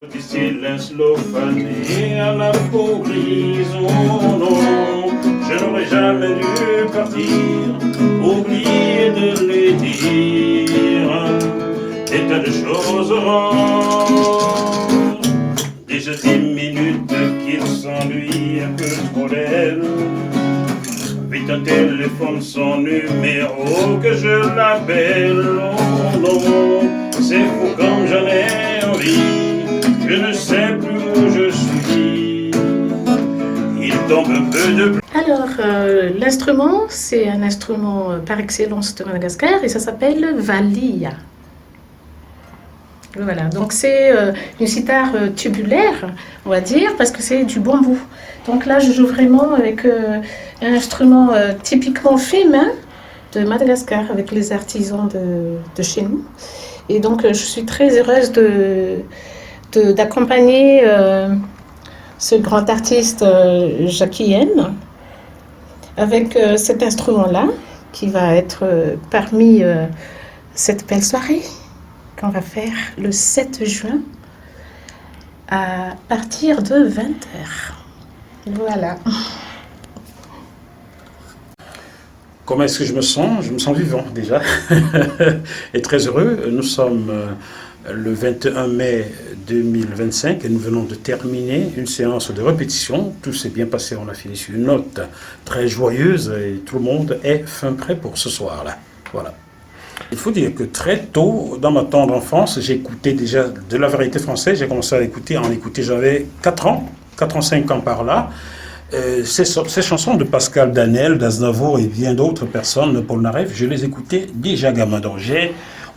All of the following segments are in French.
D'ici l'inslophanie à la pourrison, non, je n'aurais jamais dû partir, oublier de les dire, des tas de choses rares, déjà 10 minutes qu'il s'ennuie un peu trop d'elle, vite un téléphone son numéro que je l'appelle, oh non, c'est fou comme j'en ai envie. Je ne sais plus où je suis. Il tombe un peu de pluie. Alors, l'instrument, c'est un instrument par excellence de Madagascar et ça s'appelle valia. Voilà, donc c'est une sitar tubulaire, on va dire, parce que c'est du bambou. Donc là, je joue vraiment avec un instrument typiquement féminin de Madagascar, avec les artisans de chez nous. Et donc, je suis très heureuse d'accompagner ce grand artiste Jackie N avec cet instrument-là qui va être parmi cette belle soirée qu'on va faire le 7 juin à partir de 20h. Voilà. Comment est-ce que je me sens? Je me sens vivant déjà et très heureux. Nous sommes le 21 mai 2025 et nous venons de terminer une séance de répétition. Tout s'est bien passé, on a fini sur une note très joyeuse et tout le monde est fin prêt pour ce soir-là. Voilà. Il faut dire que très tôt, dans ma tendre enfance, j'écoutais déjà de la variété française. J'ai commencé à en écouter, j'avais 4 ans, 5 ans par là. Ces chansons de Pascal Danel, d'Aznavour et bien d'autres personnes, Paul Naref, je les écoutais déjà gamin. Donc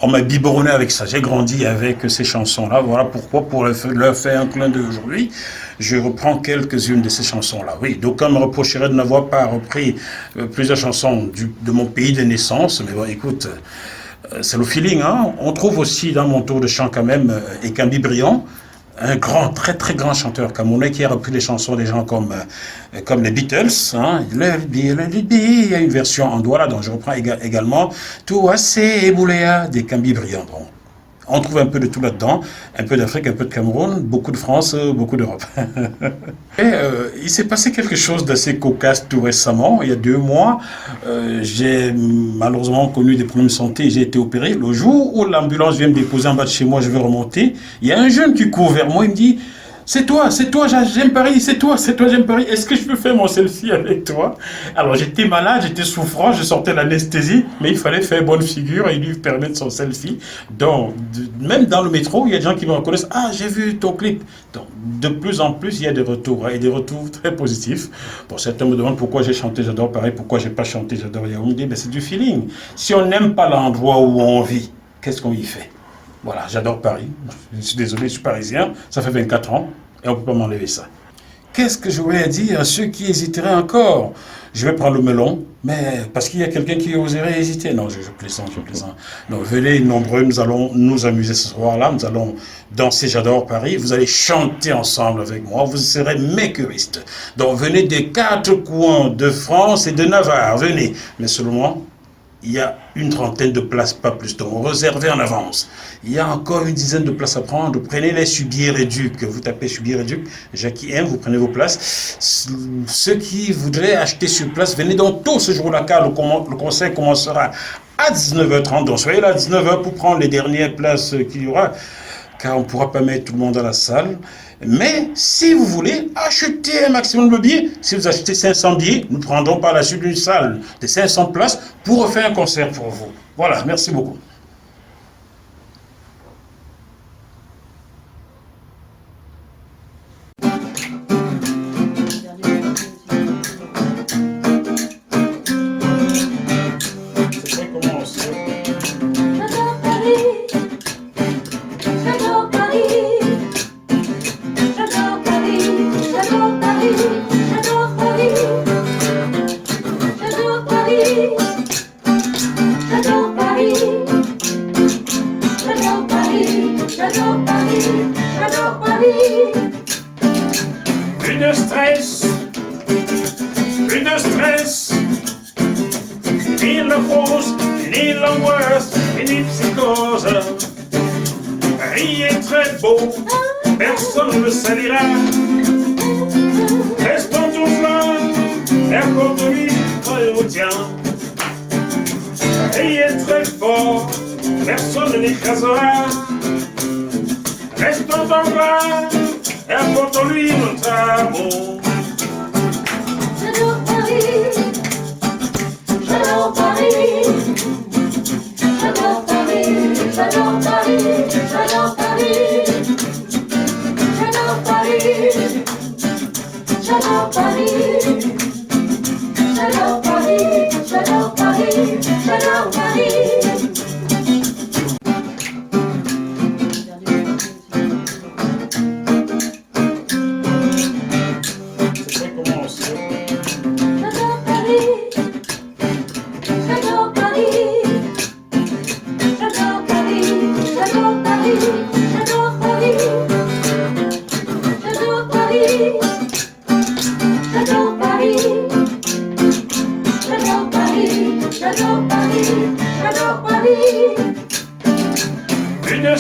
on m'a biberonné avec ça. J'ai grandi avec ces chansons-là. Voilà pourquoi, pour leur faire un clin d'œil aujourd'hui, je reprends quelques-unes de ces chansons-là. Oui, d'aucuns me reprocheraient de n'avoir pas repris plusieurs chansons de mon pays de naissance. Mais bon, écoute, c'est le feeling, hein. On trouve aussi dans mon tour de chant quand même Ekambi Briand, un grand, très très grand chanteur camerounais qui a repris les chansons des gens comme les Beatles, hein. Il y a une version en douala, donc je reprends également Tout assez Bouléa des Cambi Briand. On trouve un peu de tout là-dedans, un peu d'Afrique, un peu de Cameroun, beaucoup de France, beaucoup d'Europe. Il s'est passé quelque chose d'assez cocasse tout récemment, il y a 2 mois. J'ai malheureusement connu des problèmes de santé et j'ai été opéré. Le jour où l'ambulance vient me déposer en bas de chez moi, je vais remonter. Il y a un jeune qui court vers moi, il me dit « C'est toi, j'aime Paris, c'est toi, j'aime Paris. Est-ce que je peux faire mon selfie avec toi ?» Alors j'étais malade, j'étais souffrant, je sortais l'anesthésie, mais il fallait faire bonne figure et lui permettre son selfie. Donc, même dans le métro, il y a des gens qui me reconnaissent « Ah, j'ai vu ton clip !» Donc, de plus en plus, il y a des retours, et des retours très positifs. Bon, certains me demandent pourquoi j'ai chanté J'adore Paris, pourquoi j'ai pas chanté J'adore Yaoundé. Ben, c'est du feeling. Si on n'aime pas l'endroit où on vit, qu'est-ce qu'on y fait? Voilà, j'adore Paris. Je suis désolé, je suis parisien. Ça fait 24 ans et on ne peut pas m'enlever ça. Qu'est-ce que je voulais dire à ceux qui hésiteraient encore? Je vais prendre le melon, mais parce qu'il y a quelqu'un qui oserait hésiter. Non, je plaisante. Donc venez nombreux, nous allons nous amuser ce soir-là. Nous allons danser J'adore Paris. Vous allez chanter ensemble avec moi. Vous serez mes choristes. Donc venez des 4 coins de France et de Navarre. Venez. Mais seulement, il y a une trentaine de places, pas plus. Donc réservez en avance. Il y a encore une dizaine de places à prendre. Prenez-les sur Billet-Réduc. Vous tapez sur Billet-Réduc, Jackie M, vous prenez vos places. Ceux qui voudraient acheter sur place, venez donc tôt ce jour-là, car le concert commencera à 19h30. Donc soyez là à 19h pour prendre les dernières places qu'il y aura, car on ne pourra pas mettre tout le monde à la salle. Mais si vous voulez acheter un maximum de billets, si vous achetez 500 billets, nous prendrons par la suite une salle de 500 places pour refaire un concert pour vous. Voilà, merci beaucoup. Plus de stress, ni la fausse, ni l'angoisse, ni psychose. Paris est très beau, ne salira. Restons toujours et pour lui quand il vous tient. Riez très fort, personne ne l'écrasera. Restons en bas et apportons-lui notre amour. J'adore Paris, j'adore Paris, j'adore Paris, j'adore Paris, j'adore Paris, j'adore Paris, j'adore Paris, j'adore Paris, j'adore Paris, j'adore Paris. Plus de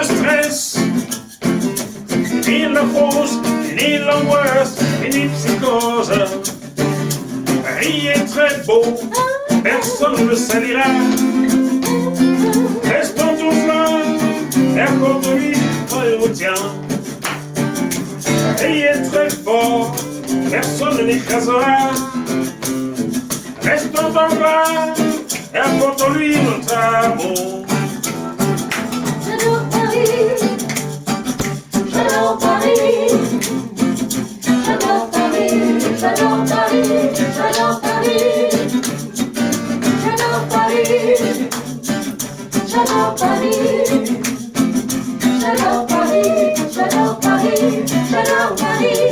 stress, ni la fausse, ni l'angoisse, ni psychose. Paris est très beau, personne ne le salira. Restons tous là, et accorde-lui quand il vous tient. Paris est très fort, personne ne l'écrasera. Restons en bas et apportons-lui notre amour. J'adore Paris, j'adore Paris, j'adore Paris, j'adore Paris, j'adore Paris, j'adore Paris, j'adore Paris, j'adore Paris, j'adore Paris, j'adore Paris.